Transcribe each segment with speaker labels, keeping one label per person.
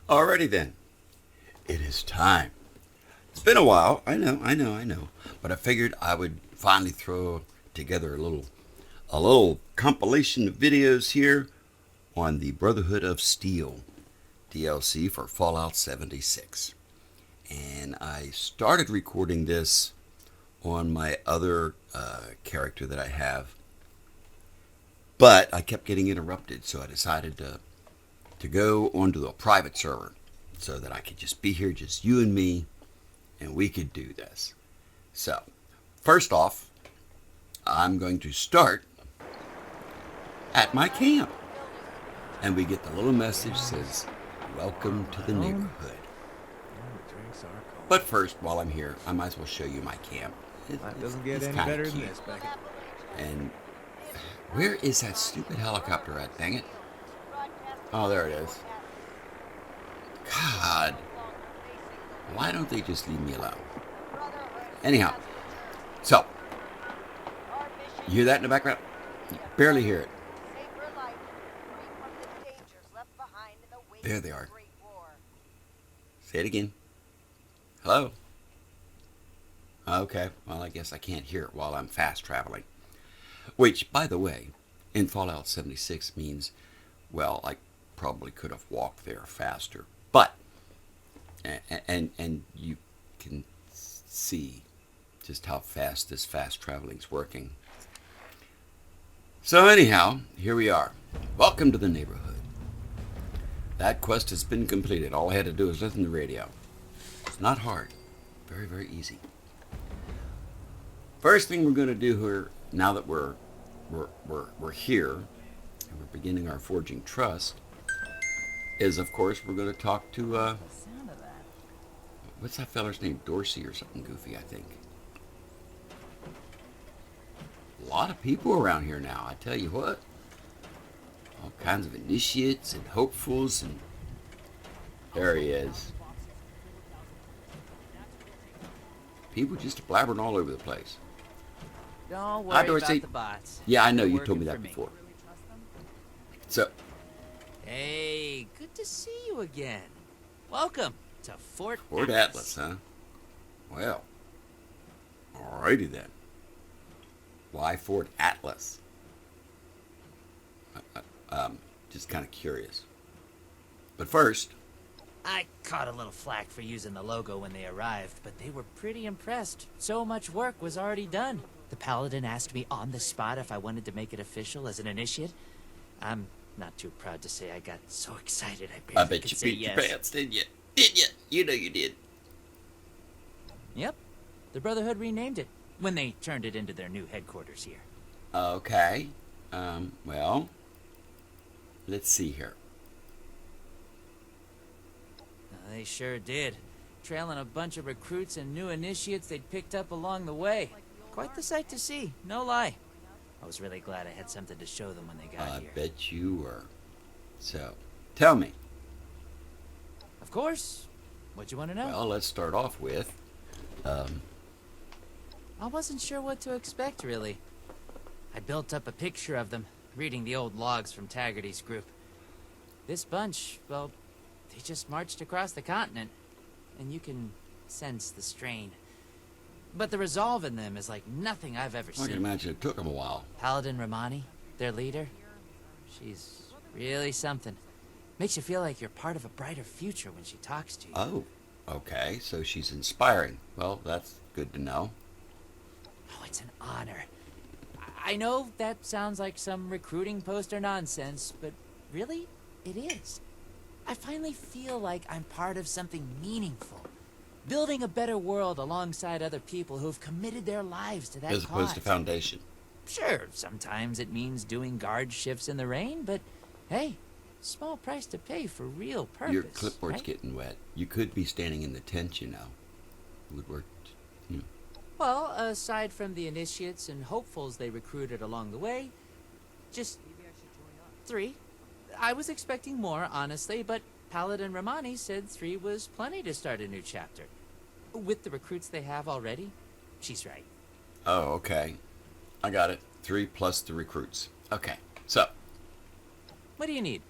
Speaker 1: Alrighty then. It is time. It's been a while. I know. But I figured I would finally throw together a little compilation of videos here on the Brotherhood of Steel DLC for Fallout 76. And I started recording this on my other character that I have, but I kept getting interrupted, so I decided to go onto a private server so that I could just be here, just you and me, and we could do this. So, first off, I'm going to start at my camp. And we get the little message that says, "Welcome to the neighborhood." But first, while I'm here, I might as well show you my camp.
Speaker 2: Life doesn't get any better than this, Beckett.
Speaker 1: And where is that stupid helicopter at, dang it? Oh, there it is. God. Why don't they just leave me alone? Anyhow, so, you hear that in the background? You barely hear it. There they are. Say it again. Hello? Okay, well, I guess I can't hear it while I'm fast traveling. Which, by the way, in Fallout 76 means, well, I probably could have walked there faster. But, and you can see just how fast this fast traveling's working. So anyhow, here we are. Welcome to the neighborhood. That quest has been completed. All I had to do is listen to the radio. It's not hard. Very, very easy. First thing we're going to do here, now that we're here and we're beginning our forging trust, is of course we're going to talk to what's that feller's name? Dorsey or something goofy, I think. A lot of people around here now, I tell you what. All kinds of initiates and hopefuls, and there he is. People just blabbering all over the place.
Speaker 3: Don't
Speaker 1: Hi,
Speaker 3: worry
Speaker 1: Dorsey.
Speaker 3: about the bots.
Speaker 1: Yeah, I know,
Speaker 3: They're
Speaker 1: you told me
Speaker 3: working
Speaker 1: that
Speaker 3: for
Speaker 1: before. So,
Speaker 3: Hey, good to see you again. Welcome to Fort
Speaker 1: Atlas, huh? Well, alrighty then. Why Fort Atlas? Just kind of curious. But first,
Speaker 3: I caught a little flack for using the logo when they arrived, but they were pretty impressed. So much work was already done. The Paladin asked me on the spot if I wanted to make it official as an initiate. I'm not too proud to say I got so excited I barely
Speaker 1: I bet
Speaker 3: could
Speaker 1: you
Speaker 3: say
Speaker 1: beat
Speaker 3: yes.
Speaker 1: your pants, didn't you? Did you? You know you did.
Speaker 3: Yep, the Brotherhood renamed it when they turned it into their new headquarters here.
Speaker 1: Okay. Well, let's see here.
Speaker 3: They sure did. Trailing a bunch of recruits and new initiates they'd picked up along the way. Quite the sight to see, no lie. I was really glad I had something to show them when they got here.
Speaker 1: I bet you were. So, tell me.
Speaker 3: Of course. What'd you want to know?
Speaker 1: Well, let's start off with,
Speaker 3: I wasn't sure what to expect, really. I built up a picture of them, reading the old logs from Taggarty's group. This bunch, well, they just marched across the continent, and you can sense the strain. But the resolve in them is like nothing I've ever
Speaker 1: I
Speaker 3: seen.
Speaker 1: can imagine it took them a while.
Speaker 3: Paladin Romani, their leader, she's really something. Makes you feel like you're part of a brighter future when she talks to you.
Speaker 1: Oh, okay, so she's inspiring. Well, that's good to know.
Speaker 3: Oh, it's an honor. I know that sounds like some recruiting poster nonsense, but really, it is. I finally feel like I'm part of something meaningful. Building a better world alongside other people who've committed their lives to that
Speaker 1: As opposed to
Speaker 3: cause.
Speaker 1: Foundation.
Speaker 3: Sure, sometimes it means doing guard shifts in the rain, but hey, small price to pay for real purpose.
Speaker 1: Your clipboard's
Speaker 3: right?
Speaker 1: getting wet. You could be standing in the tent, you know. It would work.
Speaker 3: Well, aside from the initiates and hopefuls they recruited along the way, just 3. I was expecting more, honestly, but Paladin Romani said 3 was plenty to start a new chapter. With the recruits they have already, she's right.
Speaker 1: Oh, okay. I got it. 3 plus the recruits. Okay, so.
Speaker 3: What do you need?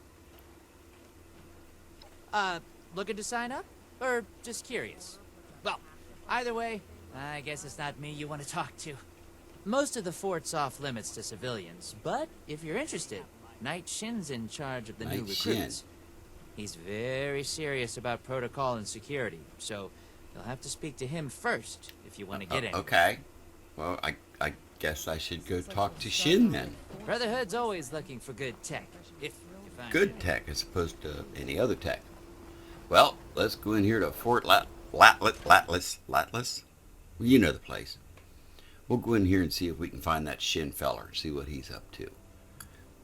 Speaker 3: Looking to sign up? Or just curious? Well, either way, I guess it's not me you want to talk to. Most of the fort's off limits to civilians, but if you're interested, Knight Shin's in charge of the new
Speaker 1: Knight Shin.
Speaker 3: recruits. He's very serious about protocol and security, so you'll have to speak to him first if you want to get in.
Speaker 1: Okay. Well, I guess I should go talk to Shin then.
Speaker 3: Brotherhood's always looking for good tech. If you find
Speaker 1: Good
Speaker 3: it.
Speaker 1: tech as opposed to any other tech. Well, let's go in here to Fort Latlas. Well, you know the place. We'll go in here and see if we can find that Shin feller, see what he's up to.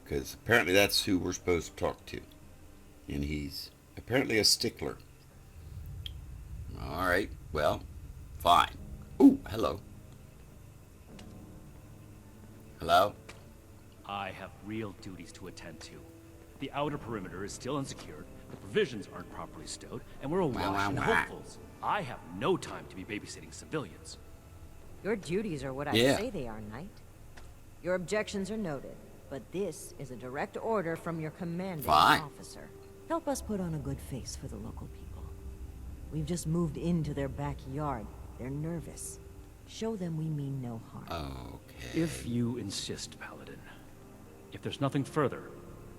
Speaker 1: Because apparently that's who we're supposed to talk to. And he's apparently a stickler. Alright, well, fine. Ooh, hello. Hello?
Speaker 4: I have real duties to attend to. The outer perimeter is still unsecured, the provisions aren't properly stowed, and we're awash in hopefuls. I have no time to be babysitting civilians.
Speaker 5: Your duties are what I
Speaker 1: Yeah.
Speaker 5: say they are, Knight. Your objections are noted, but this is a direct order from your commanding
Speaker 1: Fine.
Speaker 5: officer. Help us put on a good face for the local people. We've just moved into their backyard. They're nervous. Show them we mean no harm.
Speaker 1: Okay.
Speaker 4: If you insist, Paladin. If there's nothing further,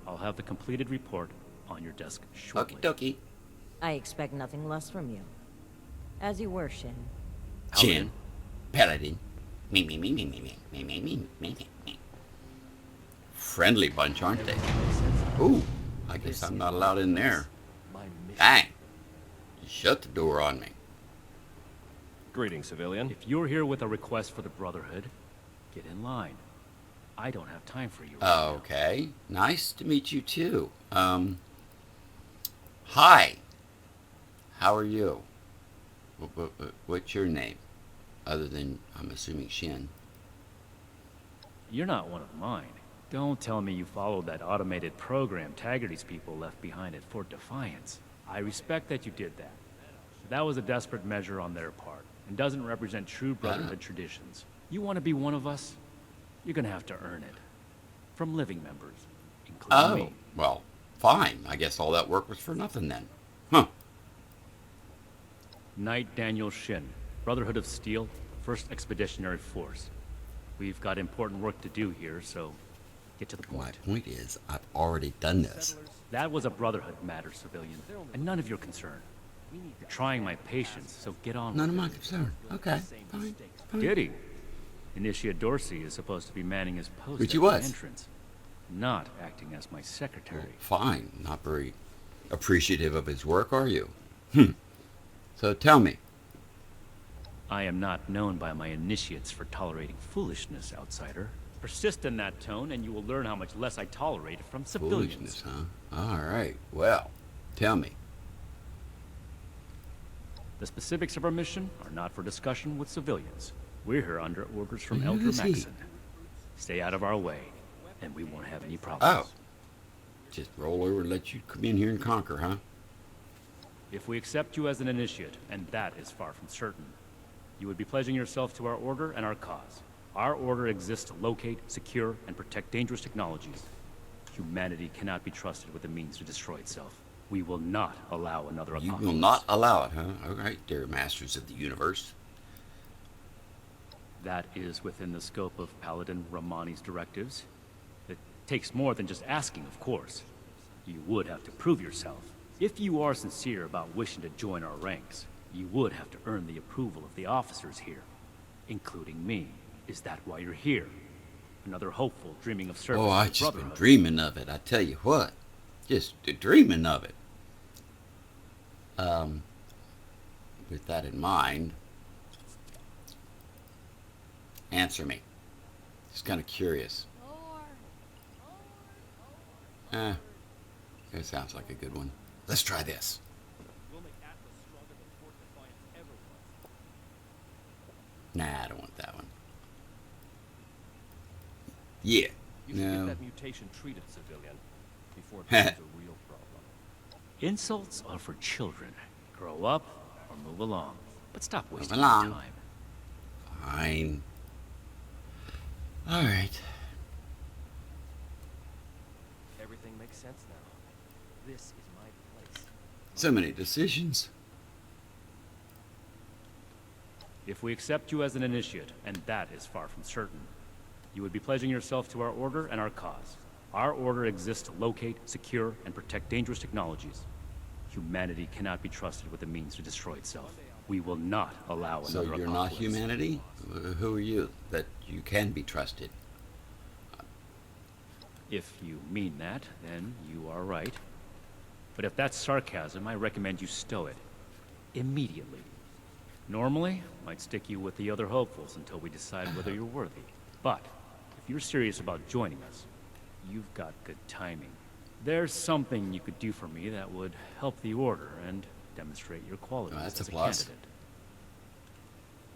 Speaker 4: I'll have the completed report on your desk shortly.
Speaker 1: Okie dokie.
Speaker 5: I expect nothing less from you. As you were, Shin.
Speaker 1: Shin. Paladin. Me. Friendly bunch, aren't they? Ooh, I guess I'm not allowed in there.
Speaker 4: My mission.
Speaker 1: Dang. You shut the door on me.
Speaker 6: Greetings, civilian.
Speaker 4: If you're here with a request for the Brotherhood, get in line. I don't have time for you right now.
Speaker 1: Okay. Nice to meet you too. Hi. How are you? What's your name? Other than, I'm assuming, Shin.
Speaker 4: You're not one of mine. Don't tell me you followed that automated program Taggarty's people left behind at Fort Defiance. I respect that you did that. But that was a desperate measure on their part, and doesn't represent true Brotherhood traditions. You want to be one of us? You're gonna have to earn it. From living members, including
Speaker 1: Oh,
Speaker 4: me.
Speaker 1: well, fine. I guess all that work was for nothing then. Huh.
Speaker 4: Knight Daniel Shin, Brotherhood of Steel, 1st Expeditionary Force. We've got important work to do here, so get to the
Speaker 1: My
Speaker 4: point.
Speaker 1: point is, I've already done this.
Speaker 4: That was a Brotherhood matter, civilian, and none of your concern. You're trying my patience, so get on
Speaker 1: None
Speaker 4: with
Speaker 1: of my
Speaker 4: it.
Speaker 1: concern. Okay, fine.
Speaker 4: Did he? Initiate Dorsey is supposed to be manning his post
Speaker 1: Which
Speaker 4: at
Speaker 1: he
Speaker 4: the
Speaker 1: was.
Speaker 4: entrance, not acting as my secretary.
Speaker 1: Fine. Not very appreciative of his work, are you? So tell me.
Speaker 4: I am not known by my initiates for tolerating foolishness, outsider. Persist in that tone, and you will learn how much less I tolerate from civilians.
Speaker 1: Foolishness, huh? All right. Well, tell me.
Speaker 4: The specifics of our mission are not for discussion with civilians. We're here under orders from
Speaker 1: Who
Speaker 4: Elder
Speaker 1: is he?
Speaker 4: Maxon. Stay out of our way, and we won't have any problems.
Speaker 1: Oh. Just roll over and let you come in here and conquer, huh?
Speaker 4: If we accept you as an initiate, and that is far from certain, you would be pledging yourself to our order and our cause. Our order exists to locate, secure, and protect dangerous technologies. Humanity cannot be trusted with the means to destroy itself. We will not allow another
Speaker 1: You
Speaker 4: apocalypse.
Speaker 1: will not allow it, huh? All right, dear masters of the universe.
Speaker 4: That is within the scope of Paladin Romani's directives. It takes more than just asking, of course. You would have to prove yourself. If you are sincere about wishing to join our ranks, you would have to earn the approval of the officers here, including me. Is that why you're here? Another hopeful dreaming of service
Speaker 1: Oh,
Speaker 4: to
Speaker 1: I
Speaker 4: the
Speaker 1: just been
Speaker 4: Brotherhood.
Speaker 1: dreaming of it. I tell you what, just dreaming of it. With that in mind, answer me. Just kind of curious. It sounds like a good one. Let's try this. Nah, I don't want that one. Yeah.
Speaker 6: You should
Speaker 1: No.
Speaker 6: get that mutation treated, civilian, before it becomes a real problem.
Speaker 4: Insults are for children. Grow up or move along. But stop wasting
Speaker 1: along.
Speaker 4: your time.
Speaker 1: Fine. All right.
Speaker 6: Everything makes sense now. This is my place.
Speaker 1: So many decisions.
Speaker 4: If we accept you as an initiate, and that is far from certain, you would be pledging yourself to our order and our cause. Our order exists to locate, secure, and protect dangerous technologies. Humanity cannot be trusted with the means to destroy itself. We will not allow another
Speaker 1: So you're not
Speaker 4: apocalypse.
Speaker 1: humanity? Who are you that you can be trusted?
Speaker 4: If you mean that, then you are right. But if that's sarcasm, I recommend you stow it. Immediately. Normally, I'd stick you with the other hopefuls until we decide whether you're worthy. But, if you're serious about joining us, you've got good timing. There's something you could do for me that would help the Order and demonstrate your qualities
Speaker 1: That's
Speaker 4: as
Speaker 1: a
Speaker 4: a
Speaker 1: plus.
Speaker 4: candidate.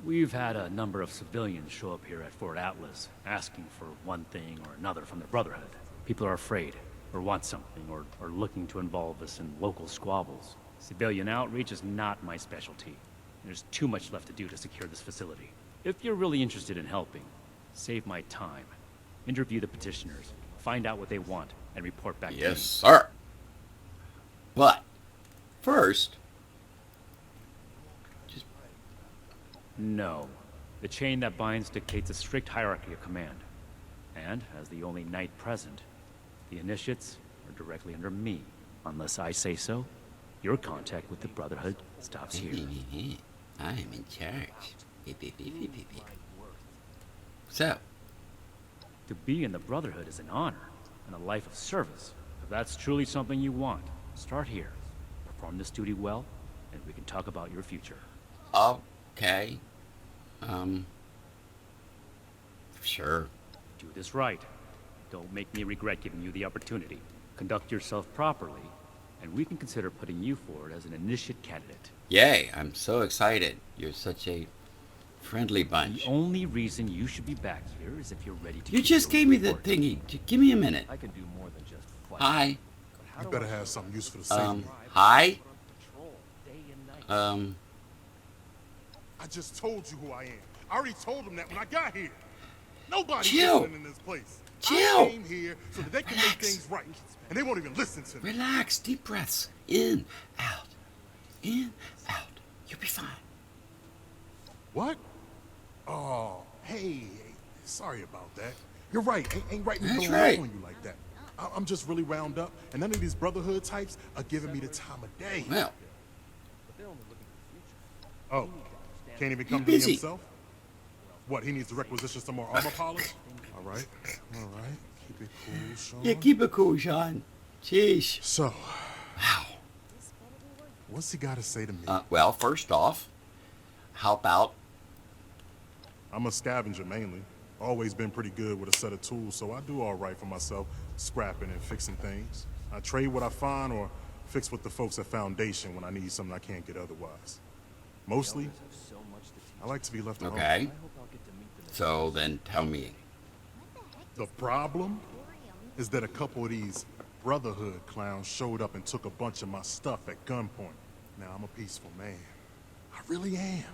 Speaker 4: We've had a number of civilians show up here at Fort Atlas, asking for one thing or another from the Brotherhood. People are afraid, or want something, or are looking to involve us in local squabbles. Civilian outreach is not my specialty. There's too much left to do to secure this facility. If you're really interested in helping, save my time. Interview the petitioners, find out what they want, and report back to me.
Speaker 1: Yes, sir. But first, just
Speaker 4: No. The chain that binds dictates a strict hierarchy of command. And, as the only knight present, the initiates are directly under me. Unless I say so, your contact with the Brotherhood stops here.
Speaker 1: I am in charge. So,
Speaker 4: To be in the Brotherhood is an honor, and a life of service. If that's truly something you want, start here. Perform this duty well, and we can talk about your future.
Speaker 1: okay. Sure.
Speaker 4: Do this right. Don't make me regret giving you the opportunity. Conduct yourself properly, and we can consider putting you forward as an initiate candidate.
Speaker 1: Yay, I'm so excited. You're such a friendly bunch.
Speaker 4: The only reason you should be back here is if you're ready to
Speaker 1: You
Speaker 4: keep
Speaker 1: just
Speaker 4: your
Speaker 1: gave me the
Speaker 4: report.
Speaker 1: thingy. Give me a minute.
Speaker 6: I can do more than just fight.
Speaker 1: Hi.
Speaker 6: How
Speaker 7: You
Speaker 6: do
Speaker 7: better
Speaker 6: I
Speaker 7: have something useful to say to me.
Speaker 1: Hi.
Speaker 6: patrol day and night?
Speaker 7: I just told you who I am. I already told them that when I got here. Nobody's
Speaker 1: Chill.
Speaker 7: listening in this place.
Speaker 1: Chill.
Speaker 7: I came here so that they can make
Speaker 1: Relax.
Speaker 7: things right. And they won't even listen to me.
Speaker 1: Relax. Deep breaths. In, out. In, out. You'll be fine.
Speaker 7: What? Oh, hey, sorry about that. You're right. Ain't right me
Speaker 1: That's
Speaker 7: blowing
Speaker 1: right.
Speaker 7: up on you like that. I'm just really wound up, and none of these Brotherhood types are giving me the time of day.
Speaker 1: Well,
Speaker 7: Oh, can't even come
Speaker 1: He's
Speaker 7: to me
Speaker 1: busy.
Speaker 7: himself? What, he needs to requisition some more armor polish? All right. Keep it cool, Sean.
Speaker 1: yeah, keep it cool, Sean. Jeez.
Speaker 7: So,
Speaker 1: Wow.
Speaker 7: what's he got to say to me?
Speaker 1: Well, first off, how about
Speaker 7: I'm a scavenger mainly. Always been pretty good with a set of tools, so I do all right for myself, scrapping and fixing things. I trade what I find or fix with the folks at Foundation when I need something I can't get otherwise. Mostly, I like to be left alone.
Speaker 1: okay? So then tell me.
Speaker 7: The problem is that a couple of these Brotherhood clowns showed up and took a bunch of my stuff at gunpoint. Now, I'm a peaceful man. I really am.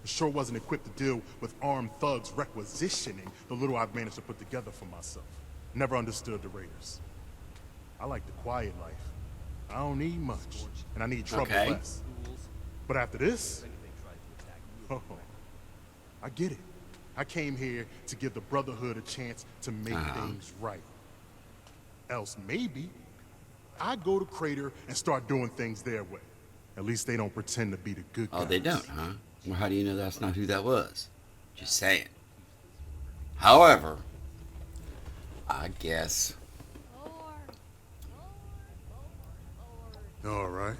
Speaker 7: I sure wasn't equipped to deal with armed thugs requisitioning the little I've managed to put together for myself. Never understood the Raiders. I like the quiet life. I don't need much, and I need trouble
Speaker 1: Okay.
Speaker 7: less. But after this, oh, I get it. I came here to give the Brotherhood a chance to make things right. Else maybe I go to Crater and start doing things their way. At least they don't pretend to be the good guys.
Speaker 1: Oh, they don't, huh? Well, how do you know that's not who that was? Just saying. However, I guess.
Speaker 7: All right.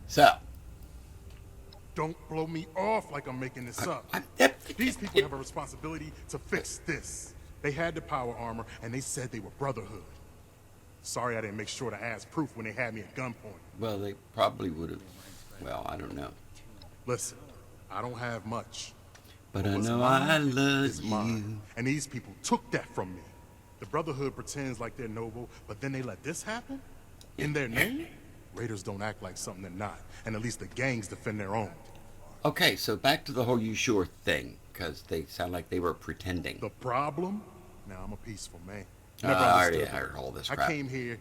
Speaker 1: So.
Speaker 7: Don't blow me off like I'm making this up. These people have a responsibility to fix this. They had the power armor, and they said they were Brotherhood. Sorry I didn't make sure to ask proof when they had me at gunpoint.
Speaker 1: Well, they probably would have. Well, I don't know.
Speaker 7: Listen, I don't have much.
Speaker 1: But I
Speaker 7: what's
Speaker 1: know
Speaker 7: mine
Speaker 1: I love
Speaker 7: is
Speaker 1: you.
Speaker 7: mine. And these people took that from me. The Brotherhood pretends like they're noble, but then they let this happen? In their name? Raiders don't act like something they're not. And at least the gangs defend their own.
Speaker 1: Okay, so back to the whole you sure thing, because they sound like they were pretending.
Speaker 7: The problem? Now, I'm a peaceful man.
Speaker 1: I already
Speaker 7: understood
Speaker 1: heard
Speaker 7: that.
Speaker 1: all this
Speaker 7: I
Speaker 1: crap.
Speaker 7: came here.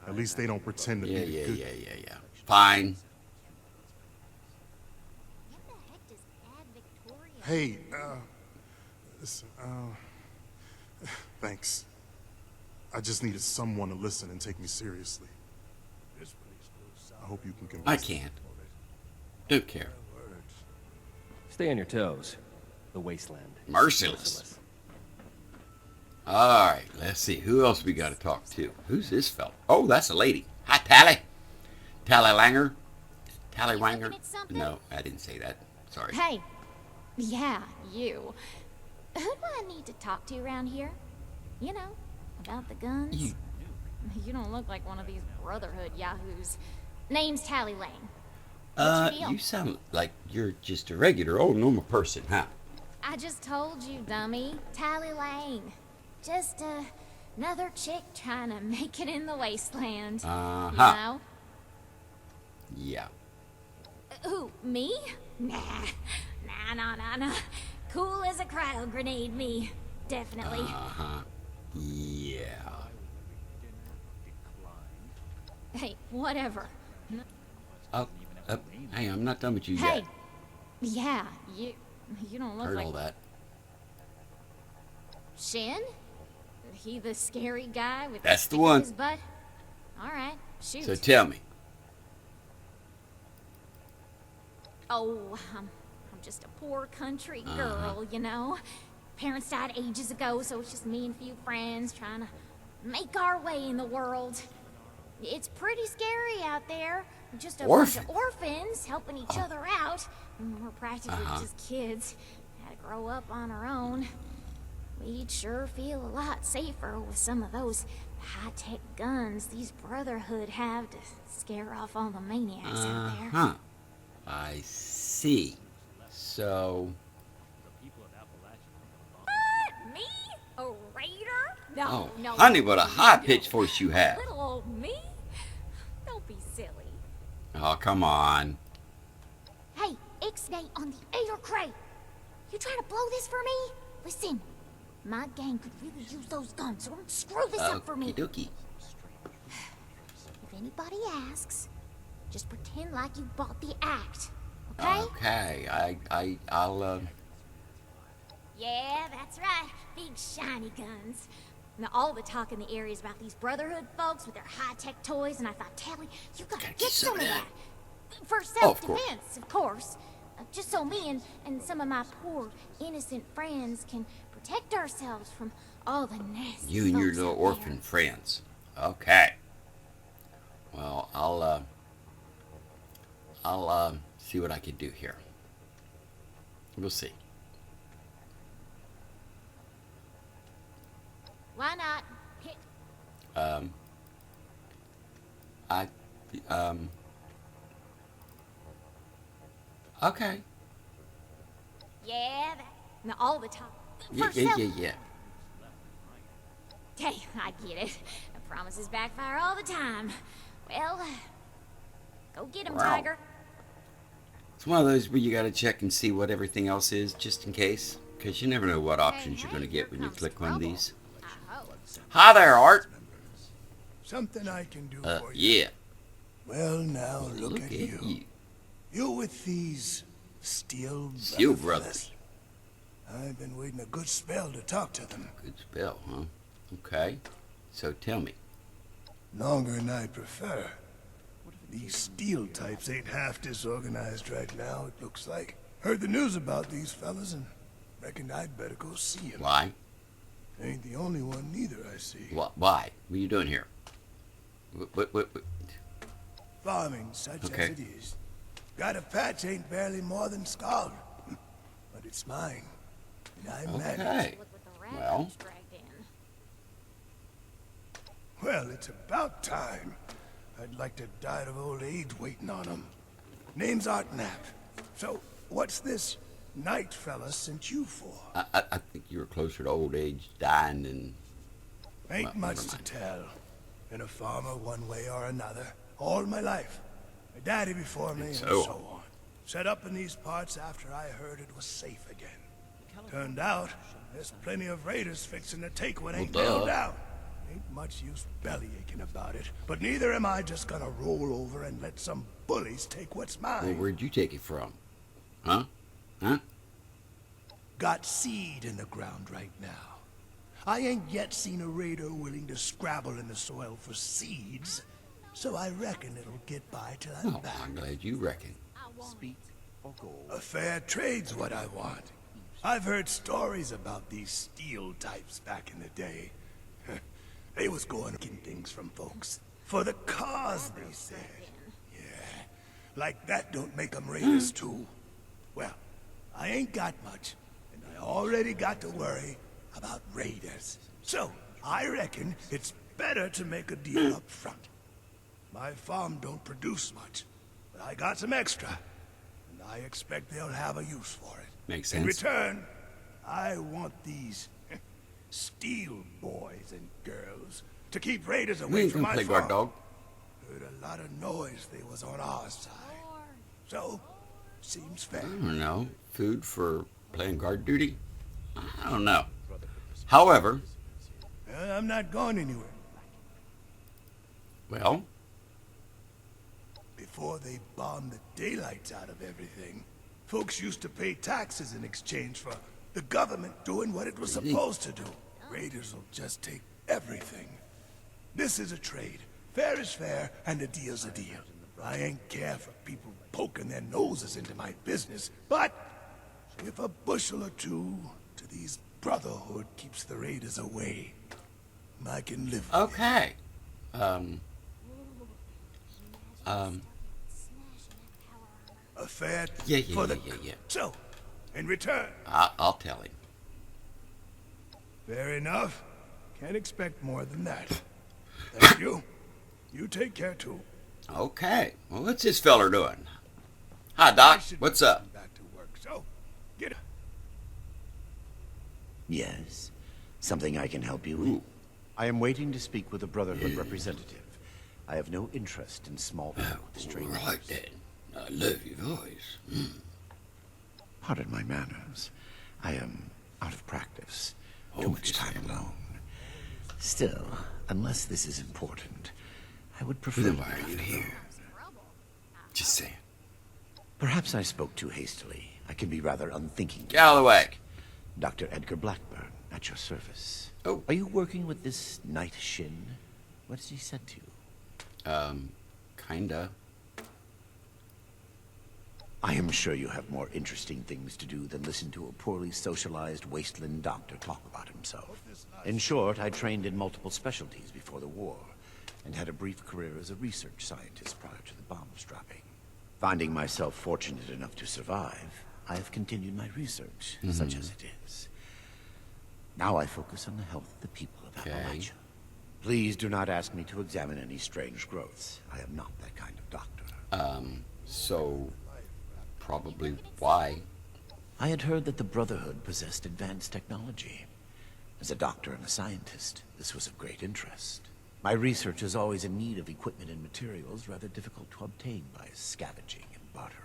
Speaker 7: At least they don't pretend to be the good.
Speaker 1: Yeah. Fine.
Speaker 8: What the heck does Ad Victoria?
Speaker 7: Hey, listen, thanks. I just needed someone to listen and take me seriously. I hope you can convince
Speaker 1: I
Speaker 7: them.
Speaker 1: can't. Don't care.
Speaker 6: Stay on your toes. The wasteland.
Speaker 1: Merciless. All right, let's see. Who else we got to talk to? Who's this fella? Oh, that's a lady. Hi, Tally. Tally Langer. Tally Wanger.
Speaker 8: looking at something?
Speaker 1: No, I didn't say that. Sorry.
Speaker 8: Hey. Yeah, you. Who do I need to talk to around here? You know, about the guns?
Speaker 1: You-
Speaker 8: You don't look like one of these Brotherhood yahoos. Name's Tally Lane. What's your deal?
Speaker 1: You sound like you're just a regular old normal person, huh?
Speaker 8: I just told you, dummy. Tally Lane. Just another chick trying to make it in the wasteland.
Speaker 1: Uh-huh.
Speaker 8: You know?
Speaker 1: Yeah.
Speaker 8: Who, me? Nah. Nah. Cool as a cryo grenade, me. Definitely.
Speaker 1: Uh-huh. Yeah.
Speaker 8: Hey, whatever.
Speaker 1: Oh, hey, I'm not done with you
Speaker 8: Hey.
Speaker 1: yet.
Speaker 8: Yeah, you don't look
Speaker 1: Heard
Speaker 8: like
Speaker 1: all that.
Speaker 8: Shin? He the scary guy with
Speaker 1: That's
Speaker 8: stick
Speaker 1: the
Speaker 8: in
Speaker 1: one.
Speaker 8: his butt? All right, shoot.
Speaker 1: So tell me.
Speaker 8: Oh, I'm just a poor country girl, you know. Parents died ages ago, so it's just me and a few friends trying to make our way in the world. It's pretty scary out there. Just a bunch of orphans helping each other out. And we're practically just kids. Had to grow up on our own. We'd sure feel a lot safer with some of those high-tech guns these Brotherhood have to scare off all the maniacs out there.
Speaker 1: Huh. I see. So,
Speaker 8: What? Me? A raider? No,
Speaker 1: oh,
Speaker 8: no.
Speaker 1: honey, what a
Speaker 8: no,
Speaker 1: high-pitched voice you have.
Speaker 8: Little old me? Don't be silly.
Speaker 1: Oh, come on.
Speaker 8: Hey, Ixnay on the air crate. You trying to blow this for me? Listen, my gang could really use those guns, so don't screw this up for me.
Speaker 1: Okie dokie.
Speaker 8: If anybody asks, just pretend like you bought the act, okay?
Speaker 1: Okay, I'll,
Speaker 8: Yeah, that's right. Big shiny guns. Now, all the talk in the area is about these Brotherhood folks with their high-tech toys, and I thought, Tally, you gotta get some of that. For self-defense, of course. Just so me and some of my poor, innocent friends can protect ourselves from all the nasty
Speaker 1: you and your
Speaker 8: folks
Speaker 1: little
Speaker 8: out there.
Speaker 1: orphan friends. Okay. Well, I'll see what I can do here. We'll see.
Speaker 8: Why not hit?
Speaker 1: Okay.
Speaker 8: Yeah, now all the talk.
Speaker 1: Yeah.
Speaker 8: Hey, I get it. Promises backfire all the time. Well, go get him,
Speaker 1: Wow.
Speaker 8: Tiger.
Speaker 1: It's one of those where you gotta check and see what everything else is, just in case. Because you never know what options you're gonna get when you click one of these.
Speaker 8: I hope.
Speaker 1: Hi there, Art.
Speaker 9: Something I can do for you.
Speaker 1: Yeah.
Speaker 9: Well, now look,
Speaker 1: Look
Speaker 9: at
Speaker 1: at
Speaker 9: you.
Speaker 1: you.
Speaker 9: You with these Steel
Speaker 1: Steel
Speaker 9: Brothers.
Speaker 1: Brothers.
Speaker 9: I've been waiting a good spell to talk to them.
Speaker 1: Good spell, huh? Okay. So tell me.
Speaker 9: Longer than I'd prefer. These Steel types ain't half disorganized right now, it looks like. Heard the news about these fellas and reckoned I'd better go see 'em.
Speaker 1: Why?
Speaker 9: Ain't the only one neither, I see.
Speaker 1: Why? What are you doing here? What?
Speaker 9: Farming such
Speaker 1: Okay.
Speaker 9: as it is. Got a patch ain't barely more than scald. But it's mine. And I manage.
Speaker 1: Okay.
Speaker 8: Look what the
Speaker 1: Well.
Speaker 8: rabbits dragged in.
Speaker 9: Well, it's about time. I'd like to die of old age waiting on 'em. Name's Art Knapp. So, what's this night fella sent you for?
Speaker 1: I think you were closer to old age dying than...
Speaker 9: Ain't
Speaker 1: well,
Speaker 9: much
Speaker 1: never
Speaker 9: to
Speaker 1: mind.
Speaker 9: tell. Been a farmer one way or another, all my life. My daddy before me, and
Speaker 1: so
Speaker 9: so on. Set up in these parts after I heard it was safe again. Turned out, there's plenty of raiders fixing to take what ain't
Speaker 1: duh.
Speaker 9: nailed down. Ain't much use belly aching about it, but neither am I just gonna roll over and let some bullies take what's
Speaker 1: Well,
Speaker 9: mine.
Speaker 1: where'd you take it from? Huh? Huh?
Speaker 9: Got seed in the ground right now. I ain't yet seen a raider willing to scrabble in the soil for seeds, so I reckon it'll get by till I'm
Speaker 1: Oh,
Speaker 9: back.
Speaker 1: I'm glad you reckon.
Speaker 6: Speak or go.
Speaker 9: A fair trade's what I want. I've heard stories about these steel types back in the day. They was going getting things from folks. For the cause, they said. Yeah, like that don't make 'em raiders too. Well, I ain't got much, and I already got to worry about raiders. So, I reckon it's better to make a deal up front. My farm don't produce much, but I got some extra, and I expect they'll have a use for it.
Speaker 1: Makes
Speaker 9: In
Speaker 1: sense.
Speaker 9: return, I want these steel boys and girls to keep raiders
Speaker 1: We
Speaker 9: away
Speaker 1: ain't
Speaker 9: from
Speaker 1: gonna
Speaker 9: my
Speaker 1: play guard
Speaker 9: farm.
Speaker 1: dog.
Speaker 9: Heard a lot of noise they was on our side. So, seems fair.
Speaker 1: I don't know. Food for playing guard duty? I don't know. However,
Speaker 9: I'm not going anywhere.
Speaker 1: well,
Speaker 9: Before they bombed the daylights out of everything, folks used to pay taxes in exchange for the government doing what it was supposed to do. Raiders will just take everything. This is a trade. Fair is fair, and a deal's a deal. I ain't care for people poking their noses into my business, but if a bushel or two to these Brotherhood keeps the raiders away, I can live with it.
Speaker 1: okay.
Speaker 9: A fair
Speaker 1: Yeah,
Speaker 9: for the...
Speaker 1: yeah.
Speaker 9: So, in return,
Speaker 1: I'll tell him.
Speaker 9: fair enough. Can't expect more than that. Thank you. You take care too.
Speaker 1: Okay. Well, what's this feller doing? Hi,
Speaker 9: I
Speaker 1: Doc.
Speaker 9: should
Speaker 1: What's
Speaker 9: be
Speaker 1: up?
Speaker 9: getting back to work. So, get up.
Speaker 10: Yes? Something I can help you with?
Speaker 1: Ooh.
Speaker 10: I am waiting to speak with a Brotherhood representative. I have no interest in small talk with
Speaker 1: All
Speaker 10: strangers.
Speaker 1: right, then. I love your voice.
Speaker 10: Pardon my manners. I am out of practice.
Speaker 1: Oh,
Speaker 10: Too much
Speaker 1: just
Speaker 10: time
Speaker 1: saying.
Speaker 10: alone. Still, unless this is important, I would prefer
Speaker 1: Then
Speaker 10: to
Speaker 1: why
Speaker 10: be
Speaker 1: are you
Speaker 10: left
Speaker 1: here?
Speaker 10: alone.
Speaker 1: Just saying.
Speaker 10: Perhaps I spoke too hastily. I can be rather unthinking.
Speaker 1: Get out of the way.
Speaker 10: Dr. Edgar Blackburn, at your service.
Speaker 1: Oh.
Speaker 10: Are you working with this Night Shin? What has he said to you?
Speaker 1: Kinda.
Speaker 10: I am sure you have more interesting things to do than listen to a poorly socialized wasteland doctor talk about himself. In short, I trained in multiple specialties before the war, and had a brief career as a research scientist prior to the bombs dropping. Finding myself fortunate enough to survive, I have continued my research, such as it is. Now I focus on the health of the people of
Speaker 1: Okay.
Speaker 10: Appalachia. Please do not ask me to examine any strange growths. I am not that kind of doctor.
Speaker 1: So, probably why?
Speaker 10: I had heard that the Brotherhood possessed advanced technology. As a doctor and a scientist, this was of great interest. My research is always in need of equipment and materials rather difficult to obtain by scavenging and bartering.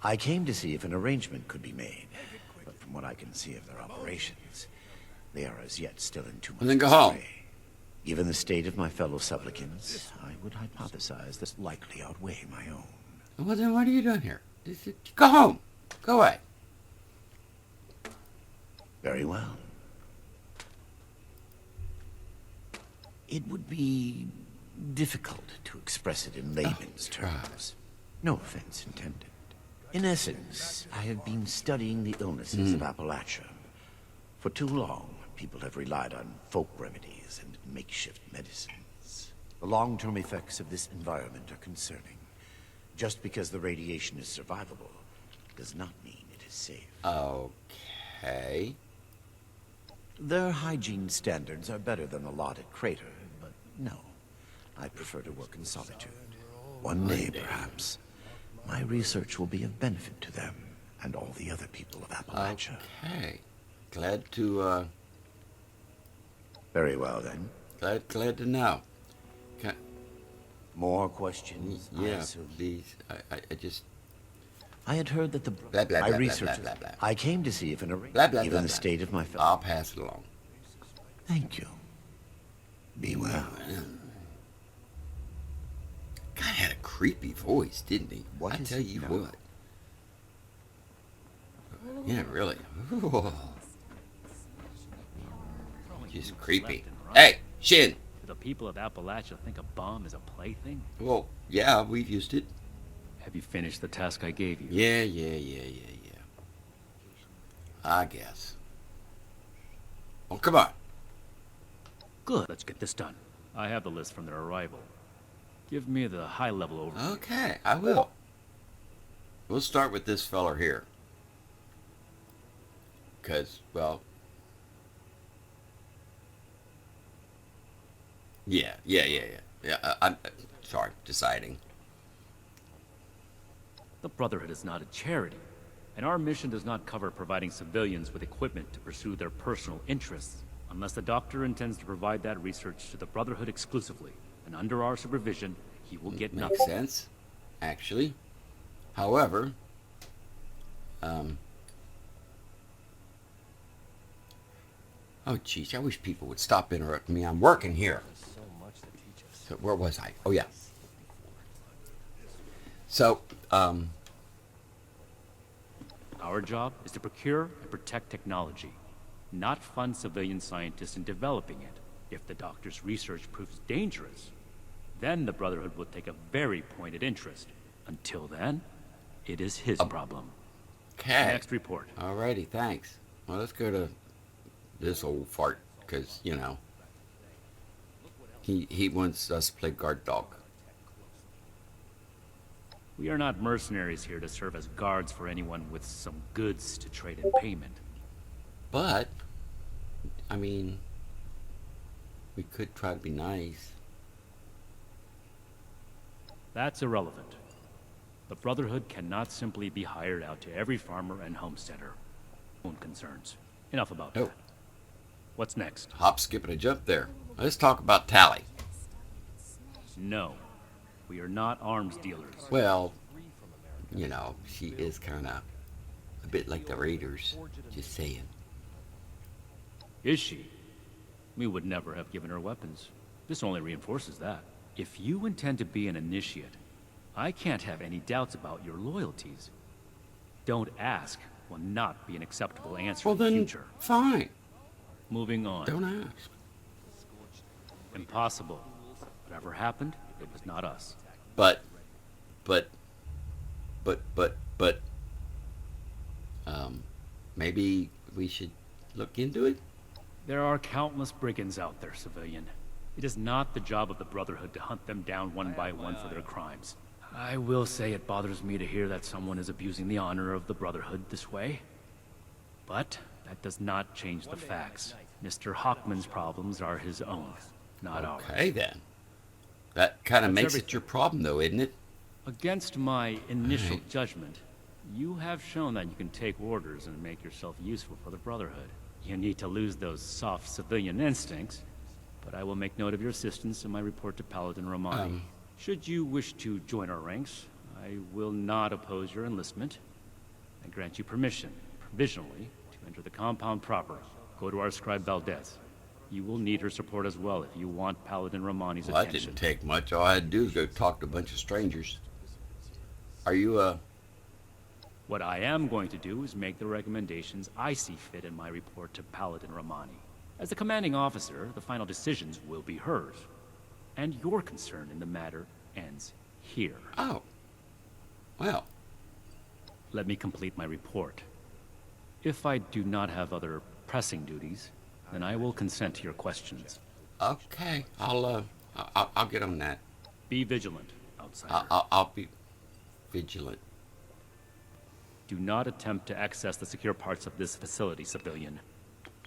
Speaker 10: I came to see if an arrangement could be made, but from what I can see of their operations, they are as yet still in too much
Speaker 1: Well, then go home.
Speaker 10: disarray. Given the state of my fellow supplicants, I would hypothesize this likely outweigh my own.
Speaker 1: Well, then what are you doing here? Go home. Go away.
Speaker 10: Very well. It would be difficult to express it in layman's terms. No offense intended. In essence, I have been studying the illnesses of Appalachia. For too long, people have relied on folk remedies and makeshift medicines. The long-term effects of this environment are concerning. Just because the radiation is survivable does not mean it is safe.
Speaker 1: Okay.
Speaker 10: Their hygiene standards are better than a lot at Crater, but no. I prefer to work in solitude. One day, perhaps, my research will be of benefit to them and all the other people of Appalachia.
Speaker 1: Okay. Glad to,
Speaker 10: Very well, then.
Speaker 1: glad to know.
Speaker 10: More questions, I
Speaker 1: Yeah,
Speaker 10: assume.
Speaker 1: please. I just...
Speaker 10: I had heard that the
Speaker 1: Blah, blah,
Speaker 10: my
Speaker 1: blah, blah,
Speaker 10: research.
Speaker 1: blah, blah, blah.
Speaker 10: I came to see if an
Speaker 1: Blah, blah,
Speaker 10: given
Speaker 1: blah,
Speaker 10: the
Speaker 1: blah.
Speaker 10: state of my
Speaker 1: I'll pass it along.
Speaker 10: Thank you.
Speaker 9: Be well.
Speaker 1: God had a creepy voice, didn't he?
Speaker 10: What
Speaker 1: I
Speaker 10: is
Speaker 1: tell
Speaker 10: it
Speaker 1: you
Speaker 10: now?
Speaker 1: what. Yeah, really. Ooh. Just creepy. Hey, Shin.
Speaker 4: Do the people of Appalachia think a bomb is a plaything?
Speaker 1: Well, yeah, we've used it.
Speaker 4: Have you finished the task I gave you?
Speaker 1: Yeah. I guess. Oh, come on.
Speaker 4: Good. Let's get this done. I have the list from their arrival. Give me the high-level overview.
Speaker 1: Okay, I will. We'll start with this feller here. Because, well... Yeah. I'm sorry, deciding.
Speaker 4: The Brotherhood is not a charity, and our mission does not cover providing civilians with equipment to pursue their personal interests, unless the doctor intends to provide that research to the Brotherhood exclusively, and under our supervision, he will get nothing.
Speaker 1: Makes sense, actually. However, oh, geez, I wish people would stop interrupting me. I'm working here. So where was I? Oh, yeah. So,
Speaker 4: Our job is to procure and protect technology, not fund civilian scientists in developing it. If the doctor's research proves dangerous, then the Brotherhood will take a very pointed interest. Until then, it is his problem.
Speaker 1: okay.
Speaker 4: Next report.
Speaker 1: Alrighty, thanks. Well, let's go to this old fart, because, you know, he wants us to play guard dog.
Speaker 4: We are not mercenaries here to serve as guards for anyone with some goods to trade in payment.
Speaker 1: But, I mean, we could try to be nice.
Speaker 4: That's irrelevant. The Brotherhood cannot simply be hired out to every farmer and homesteader. Own concerns. Enough about
Speaker 1: Oh.
Speaker 4: that. What's next?
Speaker 1: Hop, skip, and a jump there. Let's talk about Tally.
Speaker 4: No. We are not arms dealers.
Speaker 1: Well, you know, she is kind of a bit like the Raiders. Just saying.
Speaker 4: Is she? We would never have given her weapons. This only reinforces that. If you intend to be an initiate, I can't have any doubts about your loyalties. Don't ask will not be an acceptable answer
Speaker 1: Well,
Speaker 4: in the
Speaker 1: then,
Speaker 4: future.
Speaker 1: fine.
Speaker 4: Moving on.
Speaker 1: Don't ask.
Speaker 4: Impossible. Whatever happened, it was not us.
Speaker 1: But, maybe we should look into it?
Speaker 4: There are countless brigands out there, civilian. It is not the job of the Brotherhood to hunt them down one by one for their crimes. I will say it bothers me to hear that someone is abusing the honor of the Brotherhood this way. But that does not change the facts. Mr. Hockman's problems are his own, not ours.
Speaker 1: Okay, then. That kind of
Speaker 4: That's
Speaker 1: makes it
Speaker 4: everything.
Speaker 1: your problem, though, isn't it?
Speaker 4: Against my initial
Speaker 1: Alright.
Speaker 4: judgment, you have shown that you can take orders and make yourself useful for the Brotherhood. You need to lose those soft civilian instincts, but I will make note of your assistance in my report to Paladin Romani. Should you wish to join our ranks, I will not oppose your enlistment. I grant you permission, provisionally, to enter the compound proper. Go to our scribe Valdez. You will need her support as well if you want Paladin Romani's
Speaker 1: Well, that
Speaker 4: attention.
Speaker 1: didn't take much. All I had to do was go talk to a bunch of strangers. Are you,
Speaker 4: What I am going to do is make the recommendations I see fit in my report to Paladin Romani. As the commanding officer, the final decisions will be hers. And your concern in the matter ends here.
Speaker 1: Oh. Well.
Speaker 4: Let me complete my report. If I do not have other pressing duties, then I will consent to your questions.
Speaker 1: Okay. I'll get on that.
Speaker 4: Be vigilant, outsider.
Speaker 1: I'll be vigilant.
Speaker 4: Do not attempt to access the secure parts of this facility, civilian.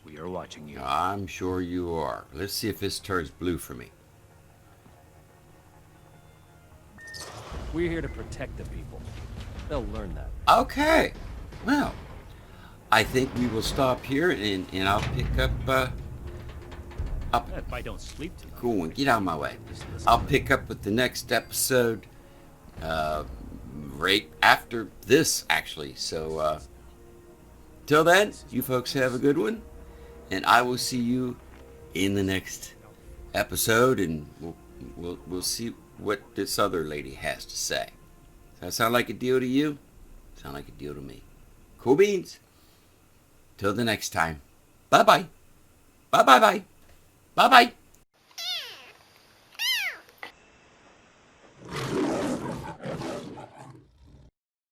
Speaker 4: We are watching you.
Speaker 1: I'm sure you are. Let's see if this turns blue for me.
Speaker 6: We're here to protect the people. They'll learn that.
Speaker 1: Okay. Well, I think we will stop here and I'll pick up,
Speaker 4: If I don't sleep tonight.
Speaker 1: Cool one. Get out of my way. I'll pick up with the next episode, right after this, actually. So, till then, you folks have a good one, and I will see you in the next episode, and we'll see what this other lady has to say. Does that sound like a deal to you? Sound like a deal to me. Cool beans. Till the next time. Bye-bye. Bye-bye-bye. Bye-bye.